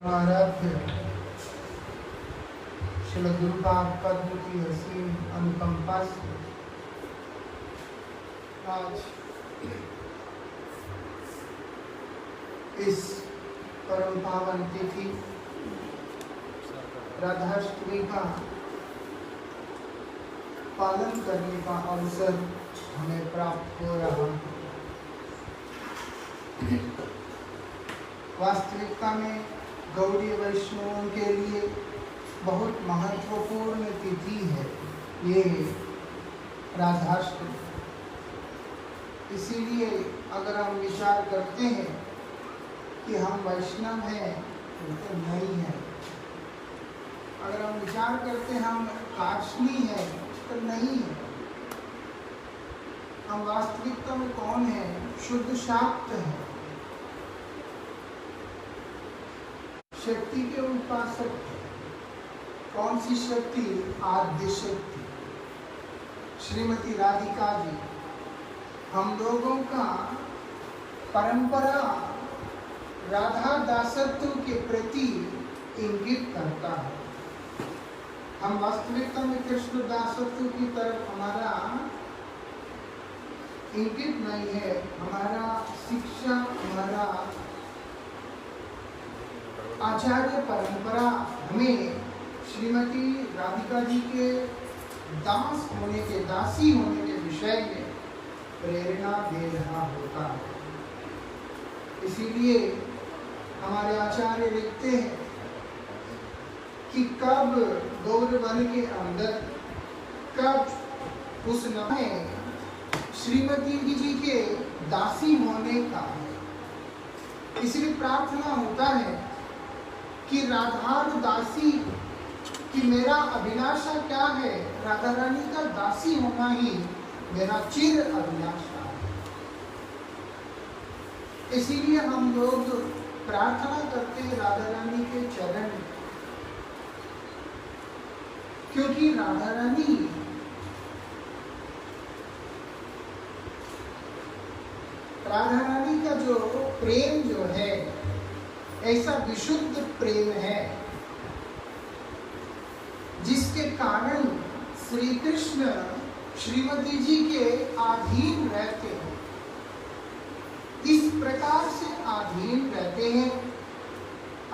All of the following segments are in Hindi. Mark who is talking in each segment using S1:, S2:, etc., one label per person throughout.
S1: आराध्य श्री गुरुपाद पद्म की असीम अनुकंपा से आज इस परम पावन तिथि राधाष्टमी का पालन करने का अवसर हमें प्राप्त हो रहा है। वास्तविकता में गौड़ी वैष्णवों के लिए बहुत महत्वपूर्ण तिथि है ये राधाष्टमी। इसीलिए अगर हम विचार करते हैं कि हम वैष्णव हैं तो नहीं है, अगर हम विचार करते हैं हम काशनी हैं तो नहीं है, हम वास्तविकता में कौन है? शुद्ध शाक्त है, शक्ति के उपासक। कौन सी शक्ति? आद्य शक्ति श्रीमती राधिका जी हम लोगों का परंपरा राधा दासत्व के प्रति इंगित करता है। हम वास्तविकता में कृष्ण दासत्व की तरफ हमारा इंगित नहीं है। हमारा शिक्षा, हमारा आचार्य परंपरा हमें श्रीमती राधिका जी के दास होने के, दासी होने के विषय में प्रेरणा दे रहा होता है। इसीलिए हमारे आचार्य लिखते हैं कि कब गौरवन के अंदर, कब उस नए श्रीमती जी के दासी होने का, इसलिए प्रार्थना होता है कि राधा दासी कि मेरा अभिलाषा क्या है? राधा रानी का दासी होना ही मेरा चिर अभिलाषा है। इसीलिए हम लोग प्रार्थना करते हैं राधा रानी के चरण में, क्योंकि राधा रानी का जो प्रेम जो है ऐसा विशुद्ध प्रेम है जिसके कारण श्री कृष्ण श्रीमती जी के अधीन रहते हैं। इस प्रकार से अधीन रहते हैं।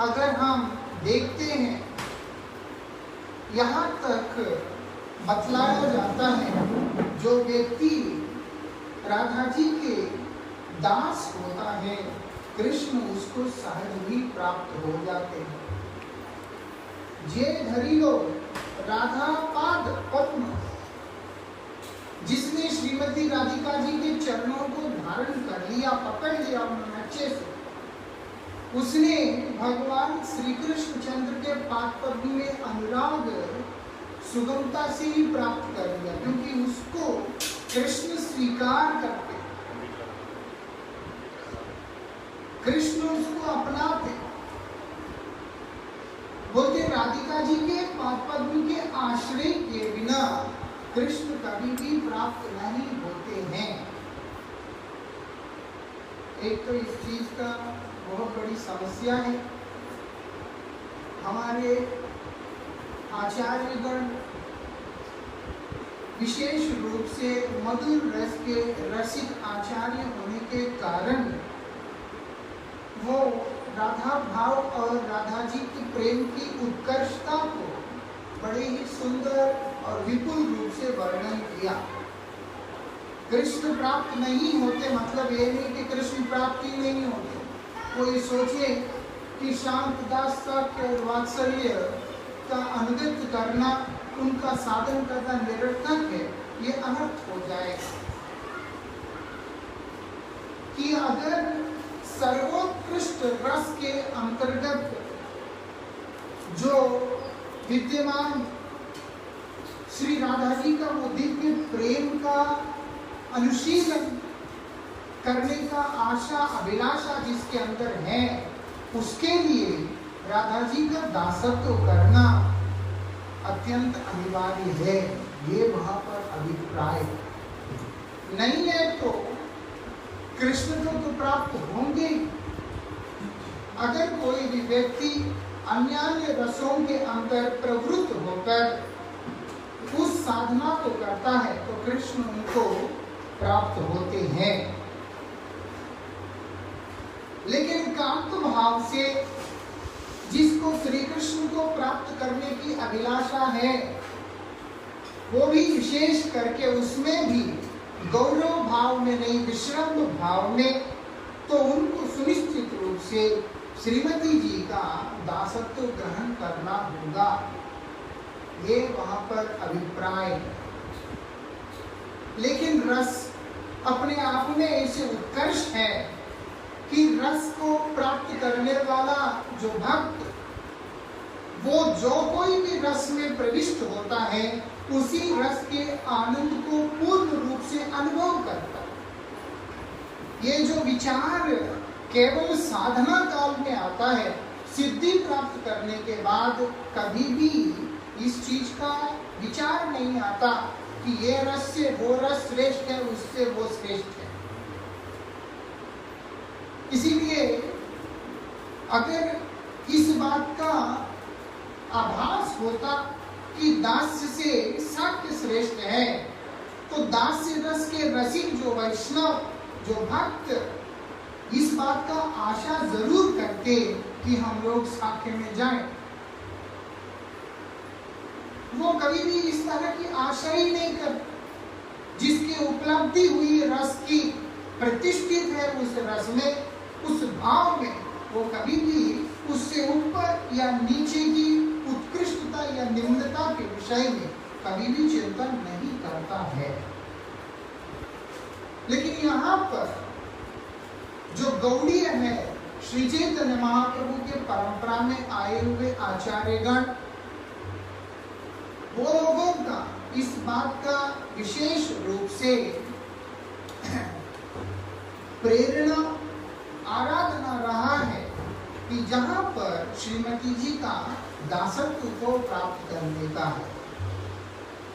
S1: अगर हम देखते हैं, यहाँ तक बतलाया जाता है जो व्यक्ति राधा जी के दास होता है कृष्ण उसको सहज ही प्राप्त हो जाते हैं। जे धरी लो राधा पाद पद्म, जिसने श्रीमती राधिका जी के चरणों को धारण कर लिया, पकड़ लिया उन्होंने अच्छे से, उसने भगवान श्री कृष्ण चंद्र के पाद पद्म में अनुराग सुगमता से ही प्राप्त कर लिया, क्योंकि उसको कृष्ण स्वीकार करते, कृष्ण उसको अपनाते। बोलते राधिका जी के पाद पद्म के आश्रय के बिना कृष्ण कभी भी प्राप्त नहीं होते हैं। एक तो इस चीज का बहुत बड़ी समस्या है। हमारे आचार्यगण विशेष रूप से मधुर रस के रसिक आचार्य होने के कारण वो राधा भाव और राधा जी के प्रेम की उत्कर्षता को बड़े ही सुंदर और विपुल रूप से वर्णन किया। कृष्ण प्राप्त नहीं होते मतलब ये नहीं कि कृष्ण प्राप्ति नहीं होती। कोई सोचे कि शांत दास के वात्सल्य का अनुगत्य करना, उनका साधन करना निरर्थक है, ये अनर्थ हो जाएगा। कि अगर सर्वोत्कृष्ट रस के अंतर्गत जो विद्यमान श्री राधा जी का वो दिव्य प्रेम का अनुशीलन करने का आशा अभिलाषा जिसके अंदर है, उसके लिए राधा जी का दासत्व करना अत्यंत अनिवार्य है। ये वहां पर अभिप्राय नहीं है तो कृष्ण को तो प्राप्त होंगे। अगर कोई भी व्यक्ति अन्य रसों के अंदर प्रवृत्त होकर उस साधना को करता है तो कृष्ण उनको प्राप्त होते हैं। लेकिन कांत भाव से जिसको श्री कृष्ण को प्राप्त करने की अभिलाषा है, वो भी विशेष करके उसमें भी गौरव भाव में नहीं, विश्रम भाव में, तो उनको सुनिश्चित रूप से श्रीमती जी का दासत्व ग्रहण करना होगा। ये वहां पर अभिप्राय है। लेकिन रस अपने आप में ऐसे उत्कर्ष है कि रस को प्राप्त करने वाला जो भक्त, वो जो कोई भी रस में प्रविष्ट होता है उसी रस के आनंद को पूर्ण रूप से अनुभव करता है। ये जो विचार केवल साधना काल में आता है, सिद्धि प्राप्त करने के बाद कभी भी इस चीज का विचार नहीं आता कि ये रस से वो रस श्रेष्ठ है, उससे वो श्रेष्ठ है। इसीलिए अगर इस बात का आभास होता कि दास्य से शाक्य श्रेष्ठ है, तो दास्य रस के रसिक जो वैष्णव, जो भक्त, इस बात का आशा जरूर करते कि हम लोग शाक्य में जाएं। वो कभी भी इस तरह की आशा ही नहीं करते। जिसकी उपलब्धि हुई रस की, प्रतिष्ठित है उस रस में, उस भाव में, वो कभी भी उससे ऊपर या नीचे की उत्कृष्टता या निम्नता के विषय में कभी भी चिंतन नहीं करता है। लेकिन यहाँ पर जो गौड़ीय है, श्री चैतन्य महाप्रभु के परंपरा में आए हुए आचार्यगण, वो लोगों का इस बात का विशेष रूप से प्रेरणा, आराधना रहा है कि जहां पर श्रीमती जी का दासत्व को प्राप्त करने का है।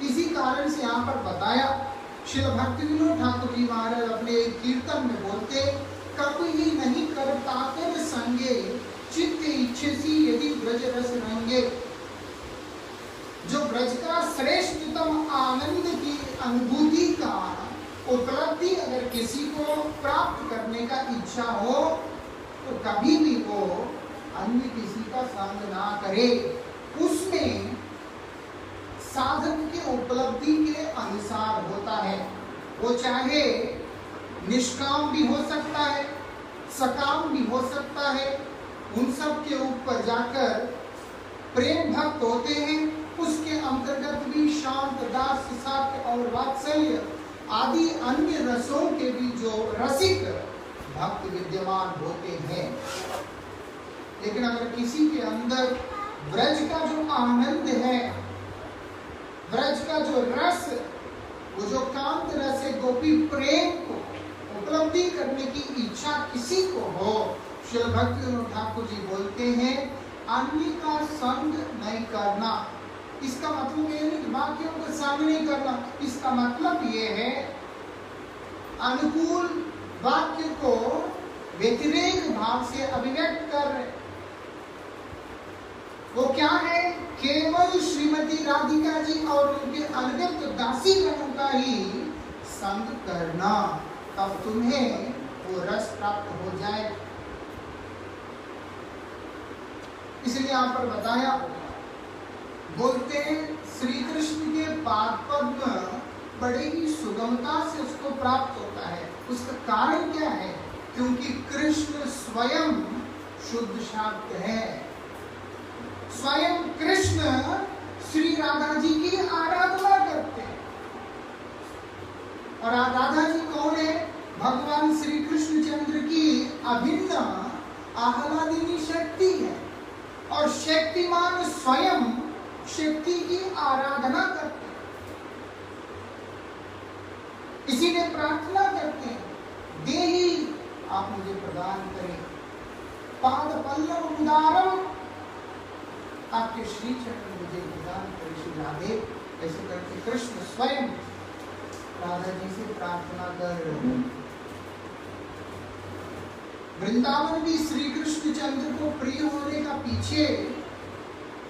S1: इसी कारण से यहाँ पर बताया, श्रील भक्तिविनोद ठाकुर जी महाराज अपने एक कीर्तन में बोलते, कब ही नहीं कर ताकर संगे चित्त इच्छसी यदि ब्रज रस रंगे। जो ब्रज का श्रेष्ठतम आनंद की अनुभूति का उपलब्धि अगर किसी को प्राप्त करने का इच्छा हो, तो कभी भी वो अन्य किसी का संग ना करे। उसमें साधन के उपलब्धि के अनुसार होता है। वो चाहे निष्काम भी हो सकता है, सकाम भी हो सकता है। उन सब के ऊपर जाकर प्रेम भक्त होते हैं। उसके अंतर्गत भी शांत, दास, साक्य और वात्सल्य आदि अन्य रसों के भी जो रसिक भक्त विद्यमान होते हैं। लेकिन अगर किसी के अंदर ब्रज का जो आनंद है, ब्रज का जो रस, वो जो कांत रस है, गोपी प्रेम को उपलब्धि करने की इच्छा किसी को हो, श्री भक्तिविनोद ठाकुर जी बोलते हैं, अन्य का संग नहीं करना। इसका मतलब ये नहीं कि बाकियों का संग नहीं करना। इसका मतलब ये है, अनुकूल वाक्य को व्यतिरेक भाव से अभिव्यक्त कर रहे। वो क्या है? केवल श्रीमती राधिका जी और उनके अनुगत दासी गणों का ही संग करना, तब तुम्हें वो रस प्राप्त हो जाए। इसलिए यहाँ पर बताया, बोलते हैं श्री कृष्ण के पाद पद्म बड़े ही सुगमता से उसको प्राप्त होता है। उसका कारण क्या है? क्योंकि कृष्ण स्वयं शुद्ध शाक्त है। स्वयं कृष्ण श्री राधा जी की आराधना करते हैं। और राधा जी कौन है? भगवान श्री कृष्णचंद्र की अभिन्न आह्लादिनी शक्ति है। और शक्तिमान स्वयं शक्ति की आराधना करते हैं। इसीलिए प्रार्थना करते हैं, देहि आप मुझे प्रदान करें, पाद पल्लव उदारम, आपके श्री चरण मुझे प्रदान करें श्री राधे। ऐसे करके कृष्ण स्वयं राधा जी से प्रार्थना कर रहे हैं। वृंदावन भी श्री कृष्ण चंद्र को प्रिय होने का पीछे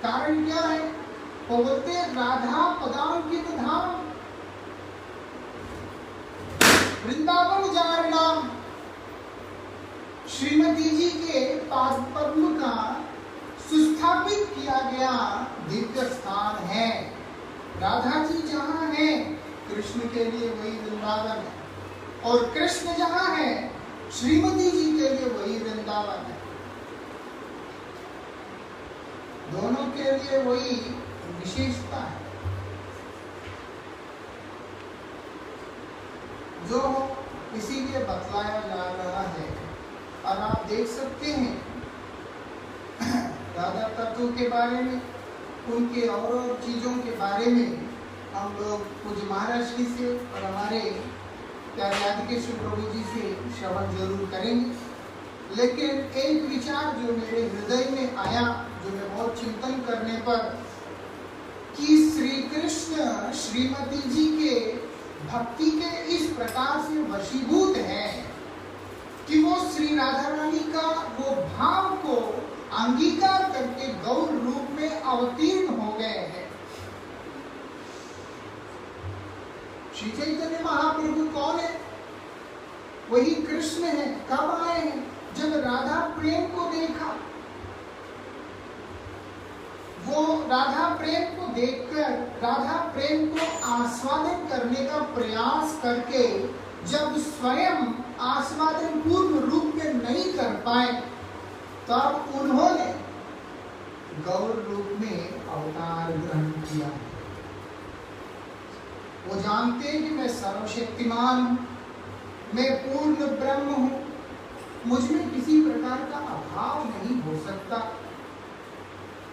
S1: कारण क्या है? वो बोलते राधा पदांकित धाम, वृंदावन जार नाम। श्रीमती जी के पाद पद्म का सुस्थापित किया गया दिव्य स्थान है। राधा जी जहाँ है कृष्ण के लिए वही वृंदावन है, और कृष्ण जहाँ है श्रीमती जी के लिए वही वृंदावन है। दोनों के लिए वही विशेषता है। जो इसीलिए बतलाया जा रहा है। और आप देख सकते हैं राधा तत्व के बारे में, उनके और चीजों के बारे में हम लोग पूज्य महाराज जी से और हमारे प्यारे आदिकेश्वर प्रभु जी से श्रवण जरूर करेंगे। लेकिन एक विचार जो मेरे हृदय में आया, जो मैं बहुत चिंतन करने पर, कि श्री कृष्ण श्रीमती जी के भक्ति के इस प्रकार से वशीभूत है कि वो श्री राधा रानी का वो भाव को अंगीकार करके गौर रूप में अवतीर्ण हो गए हैं। श्री चैतन्य महाप्रभु कौन है? वही कृष्ण है। कब आए हैं? जब राधा प्रेम को देखा। वो राधा प्रेम को देखकर राधा प्रेम को आस्वादन करने का प्रयास करके जब स्वयं आस्वादन पूर्ण रूप में नहीं कर पाए, तब उन्होंने गौर रूप में अवतार ग्रहण किया। वो जानते हैं कि मैं सर्वशक्तिमान हूं, मैं पूर्ण ब्रह्म हूं, मुझ में किसी प्रकार का अभाव नहीं हो सकता,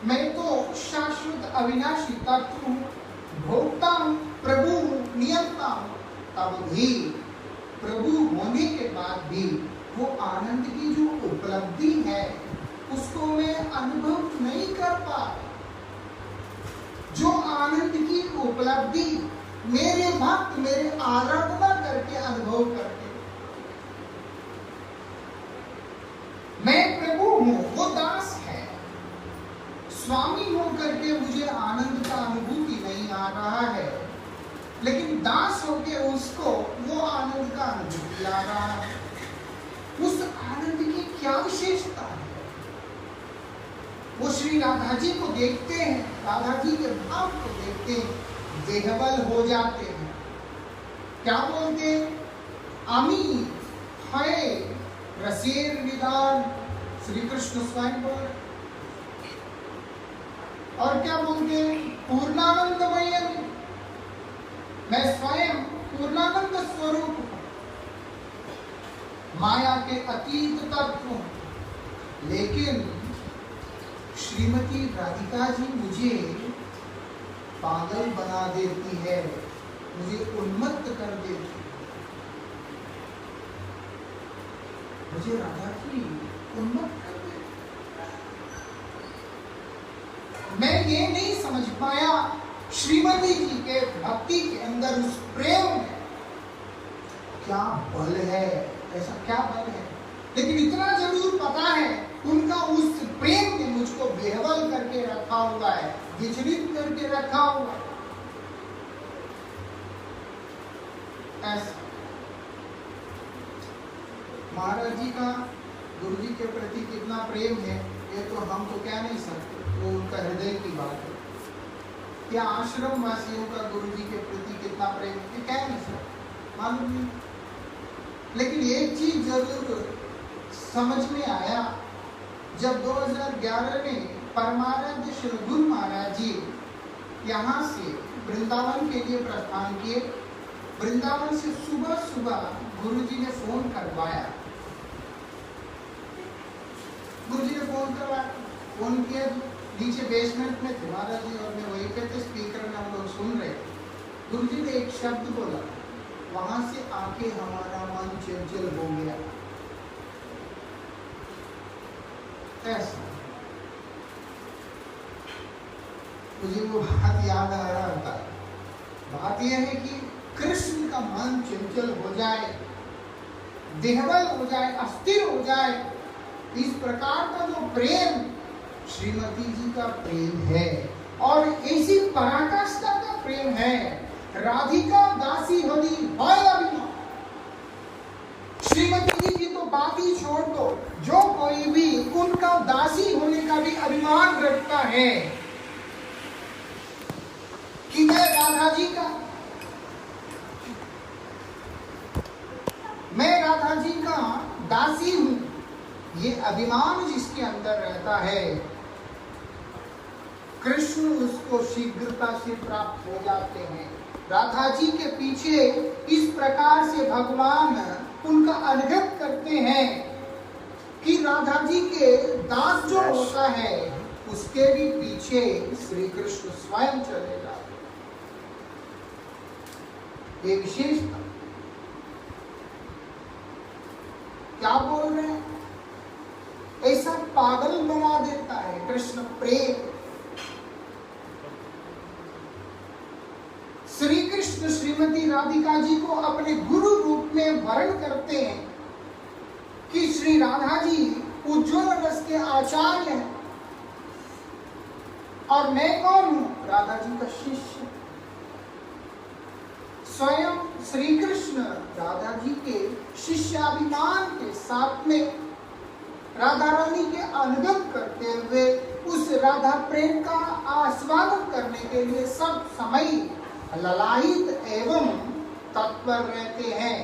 S1: मैं तो शाश्वत अविनाशी तत्व हूं, भोक्ता हूं, प्रभु हूं, नियंता हूं। तब भी प्रभु होने के बाद भी वो आनंद की जो उपलब्धि है उसको मैं अनुभव नहीं कर पा। जो आनंद की उपलब्धि मेरे भक्त मेरे आराधना करके अनुभव करते, मैं प्रभु हूं, वो दास है। स्वामी होकर के मुझे आनंद का अनुभूति नहीं आ रहा है, लेकिन दास होके उसको वो आनंद का अनुभूति आ रहा है। उस आनंद की क्या विशेषता है? वो श्री राधा जी को देखते हैं, राधा जी के भाव को देखते हैं, बेहबल हो जाते हैं। क्या बोलते? अमी है रसेर निदान, श्री कृष्ण स्वयं बोल। और क्या बोलते? पूर्णानंदमय, मैं स्वयं पूर्णानंद स्वरूप हूं, माया के अतीत तत्व हूं। लेकिन श्रीमती राधिका जी मुझे पागल बना देती है, मुझे उन्मत्त कर देती है। मुझे राधा जी उन्मत्त कर देती। मैं ये नहीं समझ पाया श्रीमती जी के भक्ति के अंदर उस प्रेम में क्या बल है, ऐसा क्या बल है। लेकिन इतना जरूर पता है उनका उस प्रेम ने मुझको बेहबल करके रखा हुआ है, विचलित करके रखा हुआ है। ऐसा महाराज जी का गुरु जी के प्रति कितना प्रेम है ये तो हम तो कह नहीं सकते, वो उनका हृदय की बात है। या आश्रम वासियों का गुरु जी के प्रति कितना प्रेम है कह नहीं सकते, मालूम नहीं। लेकिन एक चीज जरूर समझ में आया, जब 2011 में परमानंद श्री गुरु महाराज जी यहाँ से वृंदावन के लिए प्रस्थान किए। वृंदावन से सुबह सुबह गुरु जी ने फोन करवाया, गुरु जी ने फोन करवाया, फोन किया, नीचे बेसमेंट में थे महाराज जी और मैं वहीं पे थे, स्पीकर में हम लोग सुन रहे। गुरु जी ने एक शब्द बोला, वहां से आके हमारा मन चंचल हो गया। ऐसा मुझे वो बात याद आ रहा था। बात यह है कि कृष्ण का मन चंचल हो जाए देहबल हो जाए, अस्थिर हो जाए। इस प्रकार का जो प्रेम श्रीमती जी का प्रेम है और ऐसी पराकाष्ठा का प्रेम है। राधिका दासी होनी भय अभिमान। श्रीमती जी की तो बात ही छोड़ दो, जो कोई भी उनका दासी होने का भी अभिमान रखता है कि मैं राधा जी का, मैं राधा जी का दासी हूं, ये अभिमान जिसके अंदर रहता है, कृष्ण उसको शीघ्रता से प्राप्त हो जाते हैं। राधा जी के पीछे इस प्रकार से भगवान उनका अनुगत करते हैं कि राधा जी के दास जो होता है उसके भी पीछे श्री कृष्ण स्वयं चले जाते। ये विशेषता क्या बोल रहे हैं, ऐसा पागल बना देता है कृष्ण प्रेम। श्री कृष्ण श्रीमती राधिका जी को अपने गुरु रूप में वर्ण करते हैं कि श्री राधा जी उज्ज्वल रस के आचार्य हैं और मैं कौन हूं, राधा जी का शिष्य। स्वयं श्री कृष्ण राधा जी के शिष्याभिमान के साथ में राधा रानी के अनुगत करते हुए उस राधा प्रेम का आस्वादन करने के लिए सब समय ललायित एवं तत्पर रहते हैं।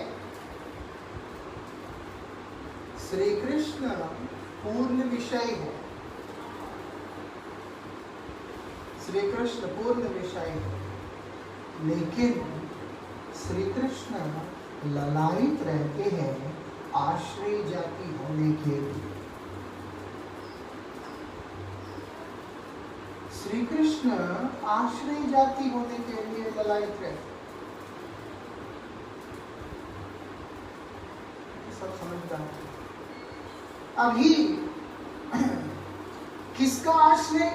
S1: श्री कृष्ण पूर्ण विषय है, श्री कृष्ण पूर्ण विषय है, लेकिन श्री कृष्ण ललायित रहते हैं आश्रय जाति होने के लिए। श्री कृष्ण आश्रय जाति होने के लिए ललायित रहते। सब समझता है। अभी किसका आश्रय,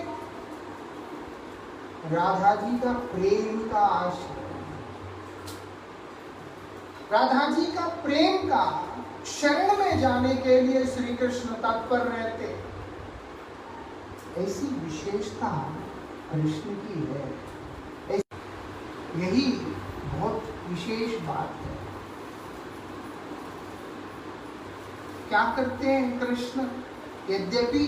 S1: राधा जी का प्रेम का आश्रय। राधा जी का प्रेम का शरण में जाने के लिए श्री कृष्ण तत्पर रहते। ऐसी विशेषता कृष्ण की है, यही बहुत विशेष बात है। क्या करते हैं कृष्ण, यद्यपि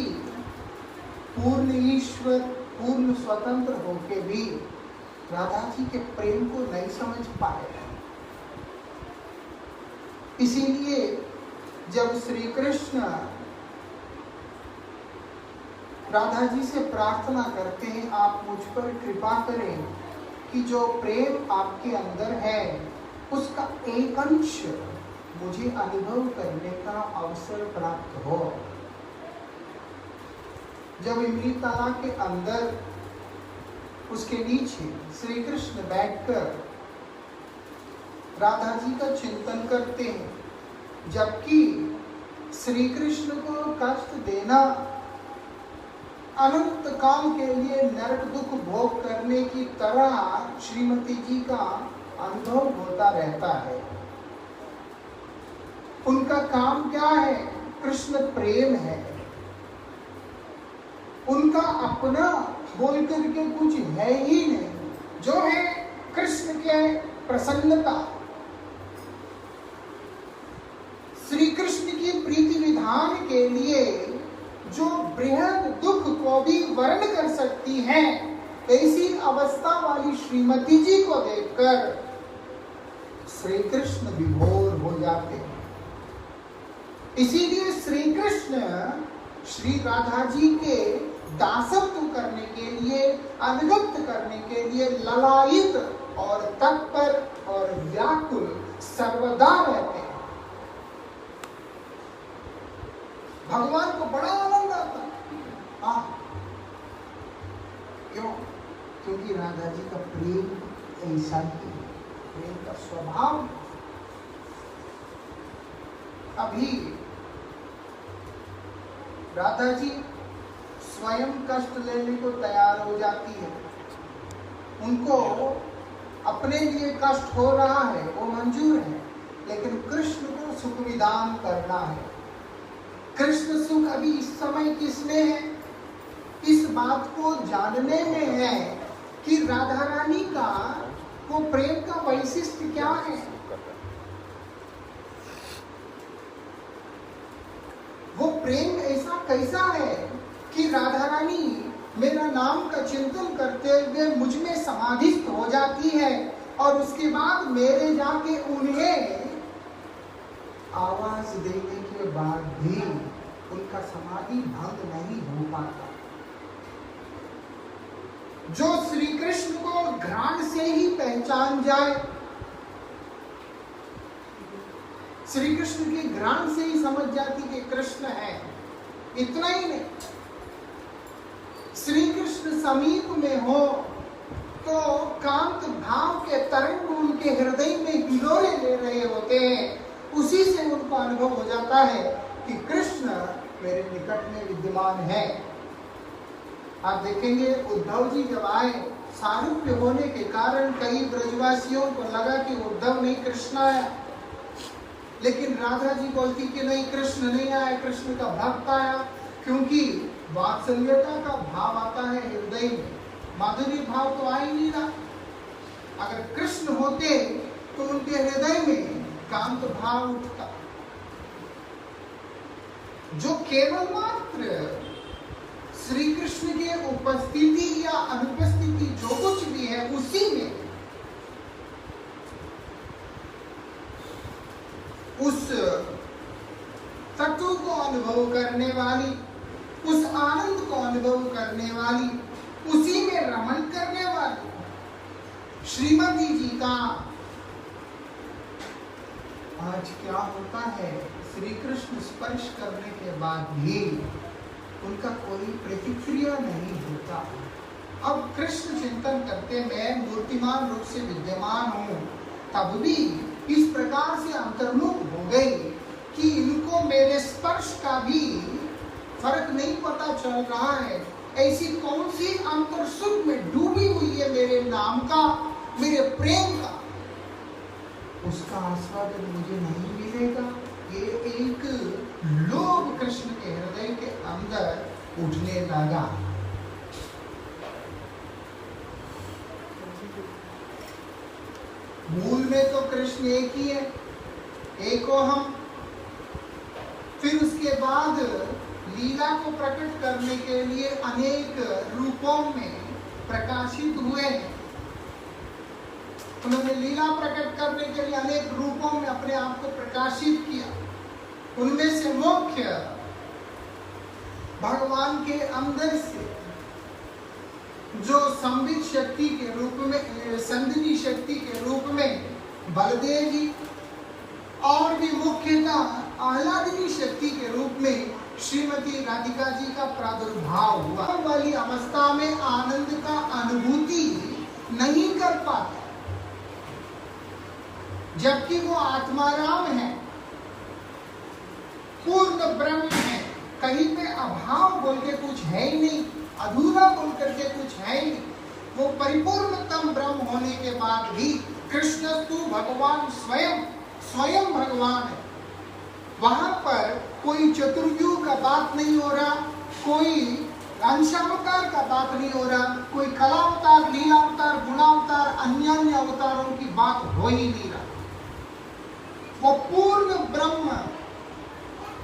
S1: पूर्ण ईश्वर पूर्ण स्वतंत्र होके भी राधा जी के प्रेम को नहीं समझ पाए। इसीलिए जब श्री कृष्ण राधा जी से प्रार्थना करते हैं, आप मुझ पर कृपा करें कि जो प्रेम आपके अंदर है उसका एक अंश मुझे अनुभव करने का अवसर प्राप्त हो। जब अमृतला के अंदर उसके नीचे श्री कृष्ण बैठकर राधा जी का चिंतन करते हैं, जबकि श्री कृष्ण को कष्ट देना अनंत काल के लिए नरक दुख भोग करने की तरह श्रीमती जी का अनुभव होता रहता है। उनका काम क्या है, कृष्ण प्रेम है। उनका अपना बोल करके कुछ है ही नहीं, जो है कृष्ण के प्रसन्नता। श्री कृष्ण की प्रीति विधान के लिए जो बृहद दुख को भी वर्ण कर सकती हैं, ऐसी अवस्था वाली श्रीमती जी को देखकर श्री कृष्ण विभोर हो जाते हैं। इसीलिए श्री कृष्ण श्री राधा जी के दासत्व करने के लिए, अनुगत करने के लिए ललायित और तत्पर और व्याकुल सर्वदा रहते हैं। भगवान को बड़ा आनंद आता है। क्यों? क्योंकि राधा जी का प्रेम ऐसा ही है, प्रेम का स्वभाव। अभी राधा जी स्वयं कष्ट लेने को तैयार हो जाती है। उनको अपने लिए कष्ट हो रहा है, वो मंजूर है, लेकिन कृष्ण को सुख विधान करना है। कृष्ण सुख अभी इस समय किसमें है? इस बात को जानने में है कि राधा रानी का वो प्रेम का वैशिष्ट्य क्या है। वो प्रेम ऐसा कैसा है कि राधा रानी मेरा नाम का चिंतन करते हुए मुझ में समाधिस्थ हो जाती है और उसके बाद मेरे जाके उन्हें आवाज देने के बाद भी उनका समाधि भंग नहीं हो पाता। जो श्री कृष्ण को घ्राण से ही पहचान जाए, श्री कृष्ण की घ्राण से ही समझ जाती कि कृष्ण है। इतना ही नहीं, श्री कृष्ण समीप में हो तो कांत भाव के तरंग उनके हृदय में हिलोरे ले रहे होते हैं। उसी से उनको अनुभव हो जाता है कि कृष्ण मेरे निकट में विद्यमान है। आप देखेंगे उद्धव जी जब आए, सारूप्य होने के कारण कई ब्रजवासियों को लगा कि उद्धव नहीं कृष्ण आया, लेकिन राधा जी बोलती कि नहीं, कृष्ण नहीं आया, कृष्ण का भक्त आया। क्योंकि वात्सल्यता का भाव आता है हृदय में, माधुर्य भाव तो आ ही नहीं रहा। अगर कृष्ण होते तो उनके हृदय में कांत भाव उठता। जो केवल मात्र श्री कृष्ण के उपस्थिति या अनुपस्थिति जो कुछ भी है उसी में उस तत्व को अनुभव करने वाली, उस आनंद को अनुभव करने वाली, उसी में रमण करने वाली श्रीमती जी का आज क्या होता है, श्री कृष्ण स्पर्श करने के बाद भी उनका कोई प्रतिक्रिया नहीं होता। अब कृष्ण चिंतन करते मैं मूर्तिमान रूप से विद्यमान हूँ, तब भी इस प्रकार से अंतर्मुख हो गई कि इनको मेरे स्पर्श का भी फर्क नहीं पता चल रहा है। ऐसी कौन सी अंतर सुख में डूबी हुई है मेरे नाम का, मेरे प्रेम का, उसका आस्वादन मुझे नहीं मिलेगा। ये एक लोभ कृष्ण के हृदय के अंदर उठने लगा। मूल में तो कृष्ण एक ही है, एको हम। फिर उसके बाद लीला को प्रकट करने के लिए अनेक रूपों में प्रकाशित हुए हैं। उन्होंने लीला प्रकट करने के लिए अनेक रूपों में अपने आप को प्रकाशित किया। उनमें से मुख्य भगवान के अंदर से जो संबित शक्ति के रूप में, संदिनी शक्ति के रूप में बलदेव जी, और भी मुख्यतः आह्लादिनी शक्ति के रूप में श्रीमती राधिका जी का प्रादुर्भाव हुआ। वाली अवस्था में आनंद का अनुभूति नहीं कर पाते, जबकि वो आत्माराम है, पूर्ण ब्रह्म है। कहीं पे अभाव बोल के कुछ है ही नहीं, अधूरा बोल करके कुछ है ही नहीं। वो परिपूर्णतम ब्रह्म होने के बाद भी कृष्ण तू भगवान स्वयं भगवान है। वहां पर कोई चतुर्युग का बात नहीं हो रहा, कोई अंशावतार का बात नहीं हो रहा, कोई कलावतार, लीलावतार, गुणावतार, अन्य अवतारों की बात हो ही नहीं रहा। वो पूर्ण ब्रह्म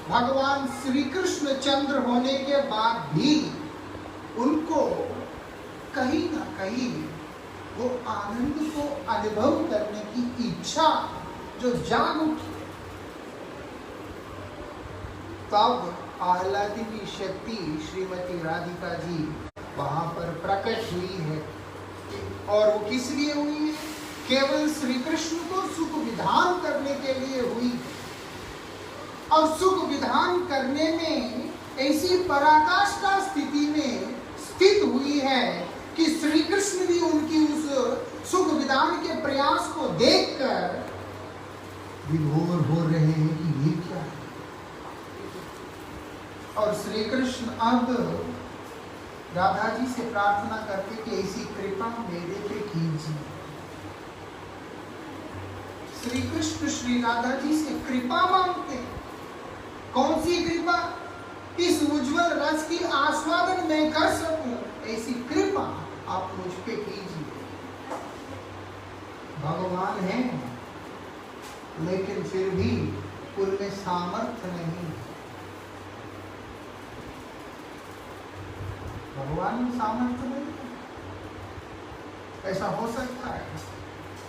S1: भगवान श्री कृष्ण चंद्र होने के बाद भी उनको कहीं ना कहीं वो आनंद को अनुभव करने की इच्छा जो जाग उठी, तब आह्लादिनी शक्ति श्रीमती राधिका जी वहां पर प्रकट हुई है। और वो किस लिए हुई है? केवल श्री कृष्ण को सुख विधान करने के लिए हुई। और सुख विधान करने में ऐसी पराकाष्ठा स्थिति में स्थित हुई है कि श्री कृष्ण भी उनकी उस सुख विधान के प्रयास को देखकर विभोर हो रहे हैं कि ये क्या है। और श्री कृष्ण अब राधा जी से प्रार्थना करते कि ऐसी कृपा मेरे पे कीजिए। श्री कृष्ण श्री राधा जी से कृपा मांगते हैं। कौन सी कृपा? इस उज्जवल रस की आस्वादन मैं कर सकूं, ऐसी कृपा आप मुझ पे कीजिए। भगवान है, लेकिन फिर भी उनमें सामर्थ्य नहीं। भगवान में सामर्थ्य नहीं, ऐसा हो सकता है।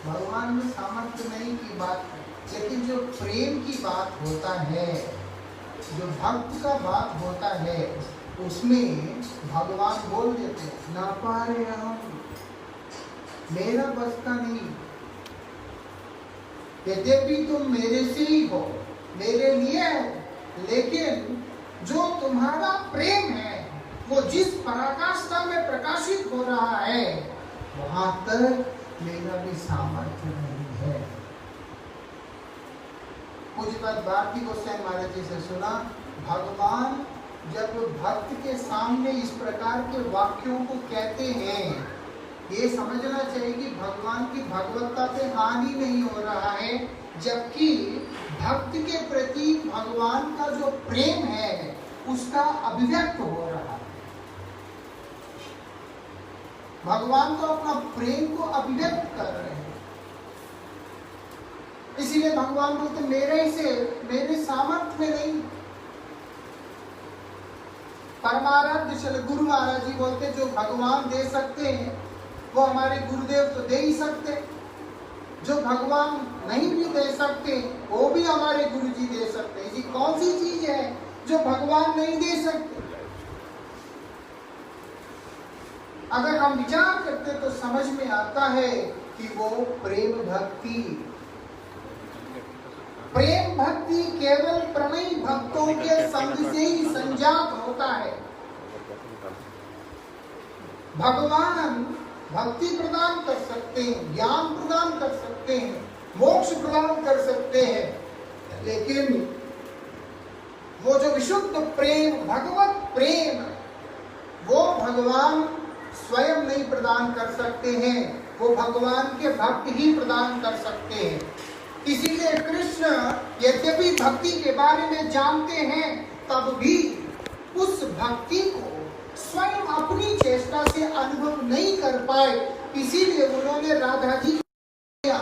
S1: भगवान में सामर्थ्य नहीं की बात है, लेकिन जो प्रेम की बात होता है, जो भक्त का बात होता है, उसमें भगवान बोल देते हैं ना पा रहे हम, मेरा बस का नहीं। यद्यपि तुम मेरे से ही हो, मेरे लिए हो, लेकिन जो तुम्हारा प्रेम है वो जिस पराकाष्ठा में प्रकाशित हो रहा है, वहां तक मेरा भी सामर्थ्य नहीं है। पूज्यपाद भारती गोस्वामी महाराज जी से सुना, भगवान जब भक्त के सामने इस प्रकार के वाक्यों को कहते हैं, ये समझना चाहिए कि भगवान की भगवत्ता पे हानि नहीं हो रहा है, जबकि भक्त के प्रति भगवान का जो प्रेम है उसका अभिव्यक्त हो रहा है। भगवान तो अपना प्रेम को अभिव्यक्त कर रहे हैं। इसीलिए भगवान बोलते मेरे सामर्थ्य में नहीं। परमाराध्य श्री गुरु महाराज जी बोलते जो भगवान दे सकते हैं वो हमारे गुरुदेव तो दे ही सकते, जो भगवान नहीं भी दे सकते वो भी हमारे गुरु जी दे सकते। ऐसी कौन सी चीज है जो भगवान नहीं दे सकते? अगर हम विचार करते तो समझ में आता है कि वो प्रेम भक्ति। प्रेम भक्ति केवल प्रणयी भक्तों के संग से ही संजात होता है। भगवान भक्ति प्रदान कर सकते हैं, ज्ञान प्रदान कर सकते हैं, मोक्ष प्रदान कर सकते हैं, लेकिन वो जो विशुद्ध प्रेम, भगवत प्रेम, वो भगवान स्वयं नहीं प्रदान कर सकते हैं, वो भगवान के भक्त ही प्रदान कर सकते हैं। इसीलिए कृष्ण यद्यपि भक्ति के बारे में जानते हैं, तब भी उस भक्ति को स्वयं अपनी चेष्टा से अनुभव नहीं कर पाए, इसीलिए उन्होंने राधा जी किया।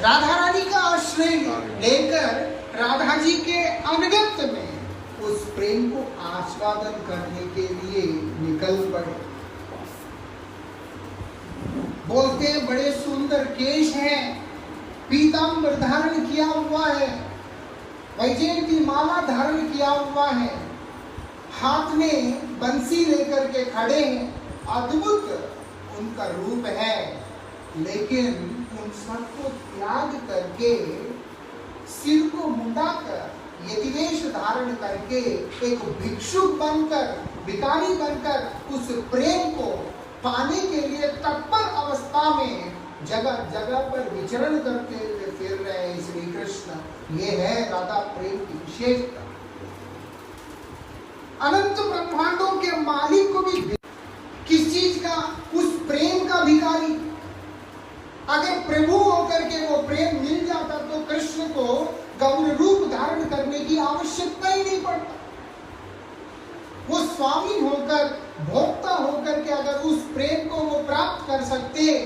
S1: राधा रानी का आश्रय लेकर राधा जी के अनुगत्य में उस प्रेम को आस्वादन करने के लिए निकल पड़े। बोलते बड़े सुंदर केश हैं, पीतांबर धारण किया हुआ है, वैजयंती माला धारण किया हुआ है, हाथ में बंसी लेकर के खड़े हैं, अद्भुत उनका रूप है, लेकिन उन सबको त्याग करके सिर को मुंडाकर यतिवेश धारण करके एक भिक्षुक बनकर, भिखारी बनकर उस प्रेम को पाने के लिए तत्पर अवस्था में जगह जगह पर विचरण करते हुए फिर रहे हैं श्री कृष्ण। ये है राधा प्रेम की विशेषता। अनंत ब्रह्मांडों के मालिक को भी किस चीज का? उस प्रेम का भिखारी। अगर प्रभु होकर के वो प्रेम मिल जाता तो कृष्ण को गौर रूप धारण करने की आवश्यकता ही नहीं पड़ता। वो स्वामी होकर, भोक्ता होकर के अगर उस प्रेम को वो प्राप्त कर सकते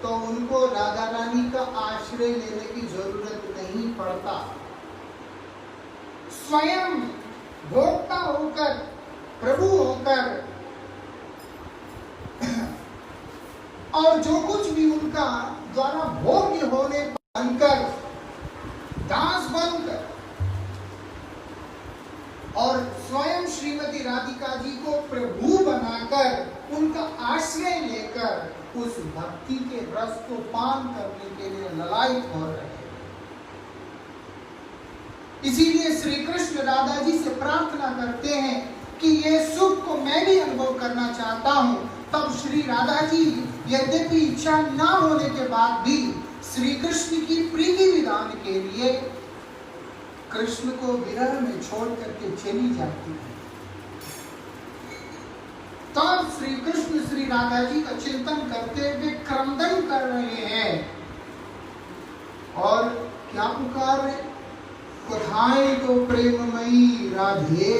S1: तो उनको राधा रानी का आश्रय लेने की जरूरत नहीं पड़ता। स्वयं भोक्ता होकर, प्रभु होकर, और जो कुछ भी उनका द्वारा भोग्य होने बनकर, दास बनकर, और स्वयं श्रीमती राधिका जी को प्रभु बनाकर उनका आश्रय लेकर उस भक्ति के रस को पान करने के लिए ललायत हो रहे हैं। इसीलिए श्री कृष्ण राधा जी से प्रार्थना करते हैं कि ये सुख को मैं भी अनुभव करना चाहता हूँ। तब श्री राधा जी यद्यपि इच्छा न होने के बाद भी श्री कृष्ण की प्रीति विधान के लिए कृष्ण को विरह में छोड़ करके चली जाती है। तब श्री कृष्ण श्री राधा जी का चिंतन करते हुए क्रंदन कर रहे हैं और क्या पुकार रहे, कथाएं तो प्रेममयी राधे।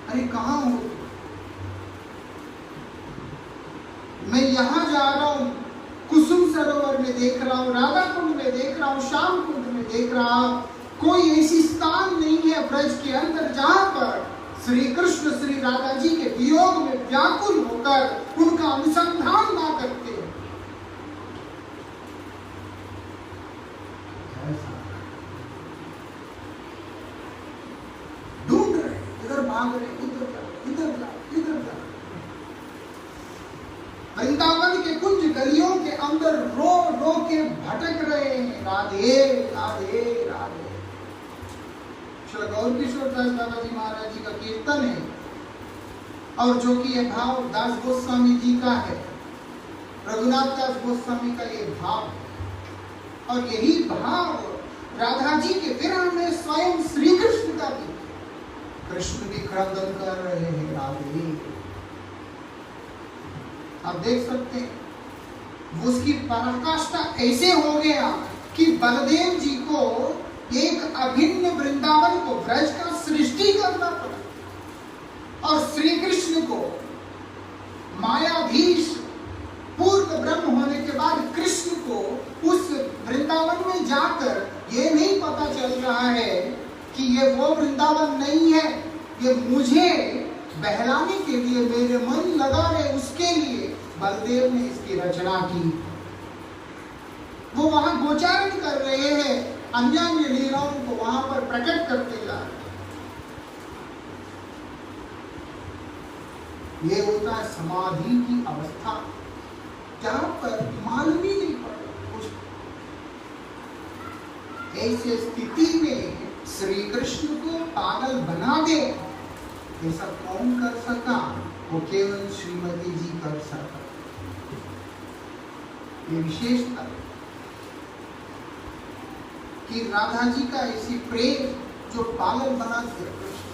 S1: अरे कहाँ हो, मैं यहां जा रहा हूं, कुसुम सरोवर में देख रहा हूं, राधा कुंड में देख रहा हूं, श्याम कुंड में देख रहा हूं, कोई ऐसी स्थान नहीं है ब्रज के अंदर जहां पर श्री कृष्ण श्री राधा जी के वियोग में व्याकुल होकर उनका अनुसंधान ना करते। ढूंढ रहे, इधर भाग रहे, इधर जा, इधर जा, इधर जा। वृंदावन के कुंज गलियों के अंदर रो रो के भटक रहे हैं, राधे राधे राधे। श्री गौर किशोर दास बाबा जी महाराज जी का कीर्तन है और जो कि ये भाव दास गोस्वामी जी का है, रघुनाथ दास गोस्वामी का ये भाव है और यही भाव राधा जी के विरह में स्वयं श्री कृष्ण का भी, कृष्ण भी क्रंदन कर रहे हैं, राधे। आप देख सकते हैं उसकी पराकाष्ठा ऐसे हो गया कि बलदेव जी को एक अभिन्न वृंदावन को ब्रज का सृष्टि करना पड़ा और श्री कृष्ण को मायाधीश पूर्ण ब्रह्म होने के बाद कृष्ण को उस वृंदावन में जाकर ये नहीं पता चल रहा है कि ये वो वृंदावन नहीं है, ये मुझे बहलाने के लिए, मेरे मन लगा रहे उसके लिए बलदेव ने इसकी रचना की। वो वहां गोचारण कर रहे हैं, अन्य अन्य लीलाओं को वहां पर प्रकट करते जा रहे। ये होता है समाधि की अवस्था जहां पर मालूम ही नहीं पड़ता कुछ। ऐसे स्थिति में श्री कृष्ण को पागल बना दे, ऐसा कौन कर सका? वो केवल श्रीमती जी कर सका। ये विशेषता कि राधा जी का ऐसी प्रेम जो पागल बना दिया कृष्ण।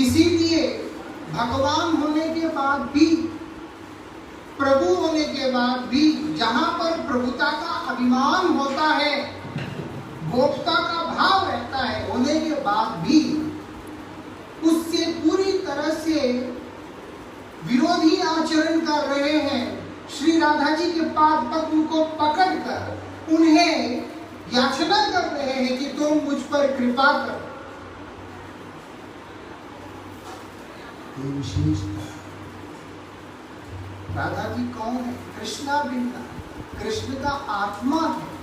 S1: इसीलिए भगवान होने के बाद भी, प्रभु होने के बाद भी, जहां पर प्रभुता का अभिमान होता है, भोक्ता का भाव रहता है, होने के बाद भी उससे पूरी तरह से विरोधी आचरण कर रहे हैं। श्री राधा जी के पाद पद्म को पकड़कर उन्हें याचना कर रहे हैं कि तुम मुझ पर कृपा करो। ये विशेषता, राधा जी कौन है? कृष्णा भिन्ना, कृष्ण का आत्मा है।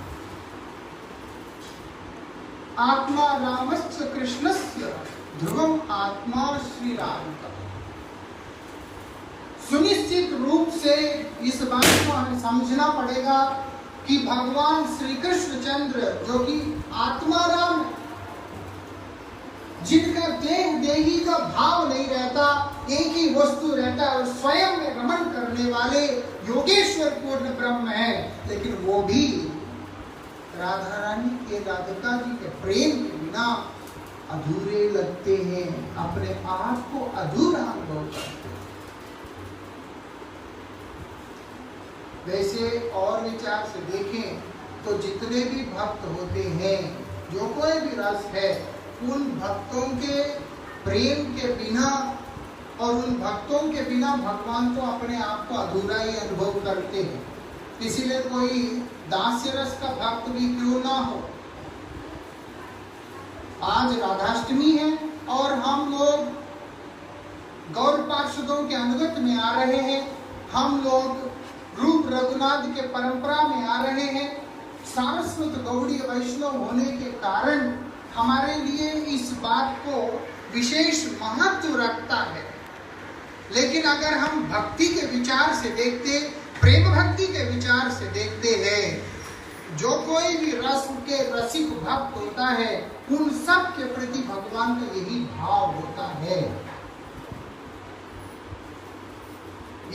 S1: आत्मा रामस्य कृष्णस्य ध्रुवम आत्मा श्री राम का। सुनिश्चित रूप से इस बात को हमें समझना पड़ेगा कि भगवान श्री कृष्ण चंद्र जो कि आत्मा राम है, जिनका देह देही का भाव नहीं रहता, एक ही वस्तु रहता है और स्वयं में रमण करने वाले योगेश्वर पूर्ण ब्रह्म है, लेकिन वो भी राधा रानी के, राधिका जी के प्रेम के बिना अधूरे लगते हैं, अपने आप को अधूरा अनुभव करते हैं। वैसे और विचार से देखें तो जितने भी भक्त होते हैं, जो कोई भी रस है, उन भक्तों के प्रेम के बिना और उन भक्तों के बिना भगवान तो अपने आप को अधूरा ही अनुभव करते हैं। इसीलिए कोई दास्य रस का भक्त भी क्यों ना हो। आज राधाष्टमी है और हम लोग गौर पार्षदों के अनुगत में आ रहे हैं, हम लोग रूप रघुनाथ के परंपरा में आ रहे हैं। सारस्वत गौड़ीय वैष्णव होने के कारण हमारे लिए इस बात को विशेष महत्व रखता है। लेकिन अगर हम भक्ति के विचार से देखते, प्रेम भक्ति के विचार से देखते हैं, जो कोई भी रस के रसिक भक्त होता है, उन सब के प्रति भगवान का यही भाव होता है।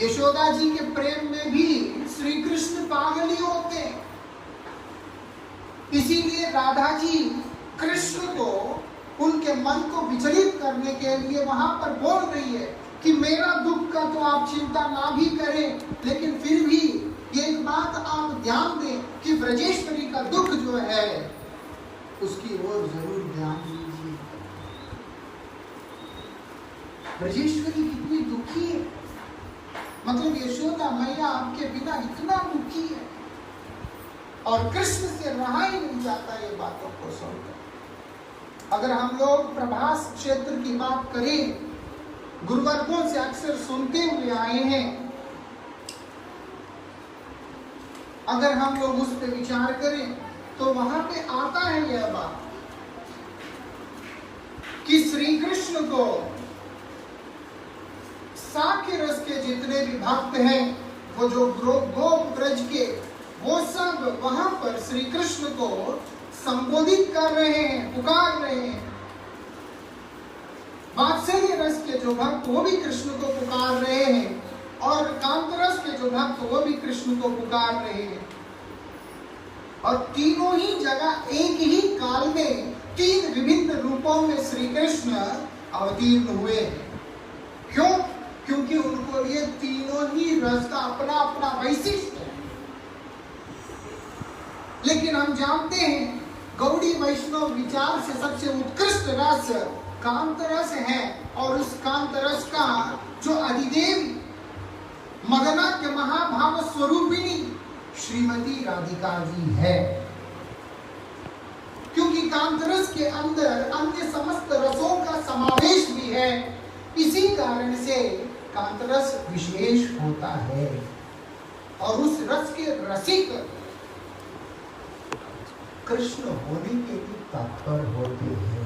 S1: यशोदा जी के प्रेम में भी श्री कृष्ण पागल ही होते हैं। इसीलिए राधा जी कृष्ण को उन उनके मन को विचलित करने के लिए वहां पर बोल रही है कि मेरा दुख का तो आप चिंता ना भी करें, लेकिन फिर भी ये एक बात आप ध्यान दें कि ब्रजेश्वरी का दुख जो है उसकी ओर जरूर ध्यान दीजिए। ब्रजेश्वरी कितनी दुखी है, मतलब यशोदा मैया आपके बिना इतना दुखी है और कृष्ण से रहा ही नहीं जाता ये बातों को सुनकर। अगर हम लोग प्रभास क्षेत्र की बात करें, गुरुवर्गों से अक्सर सुनते हुए आए हैं, अगर हम लोग उस पर विचार करें तो वहां पे आता है यह बात कि श्री कृष्ण को साक्य रस के जितने भी भक्त हैं, वो जो गोप ब्रज के, वो सब वहां पर श्री कृष्ण को संबोधित कर रहे हैं, पुकार रहे हैं। वात्सल्य रस के जो भक्त वो भी कृष्ण को पुकार रहे हैं और कांत रस के जो भक्त वो भी कृष्ण को पुकार रहे हैं। और तीनों ही जगह एक ही काल में तीन विभिन्न रूपों में श्री कृष्ण अवतीर्ण हुए हैं। क्यों? क्योंकि उनको ये तीनों ही रस का अपना अपना वैशिष्ट है। लेकिन हम जानते हैं गौड़ी वैष्णव विचार से सबसे उत्कृष्ट रस कांत रस है और उस कांत रस का जो अधिदेवी मगनाट्य महाभाव स्वरूपिणी श्रीमती राधिका जी है। क्योंकि कांत रस के अंदर अन्य समस्त रसों का समावेश भी है, इसी कारण से कांत रस विशेष होता है और उस रस के रसिक कृष्ण होने के भी तत्पर होते हैं।